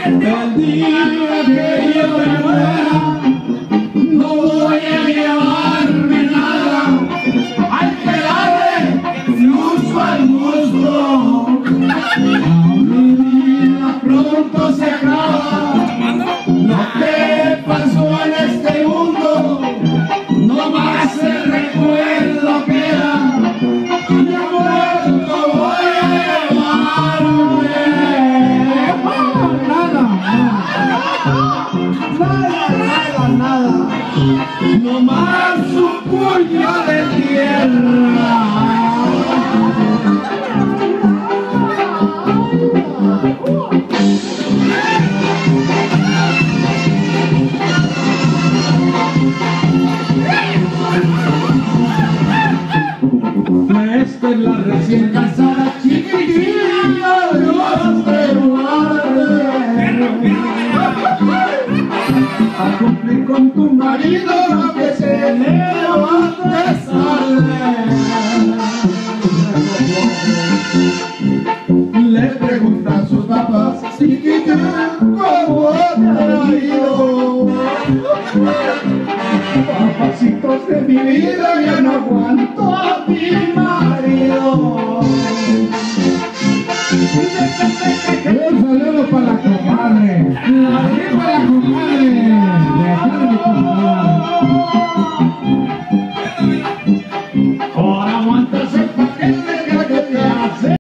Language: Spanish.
El día que yo me muera, no voy a llevarme nada, hay que darle uso al gusto. Mi vida pronto se acaba, lo que pasó en este mundo, no más el recuerdo queda, y ya muerto voy a llevarme. Nada, no más un puño de tierra. Esta es la recién casada chiquitilla, Dios te guarde. A cumplir con tu marido lo que se le va a pesar. Le pregunta a sus papás, chiquitilla, ¿cómo te ha ido? Papacitos de mi vida, ya no aguanto a mi marido. Un saludo para la comadre. Para la comadre.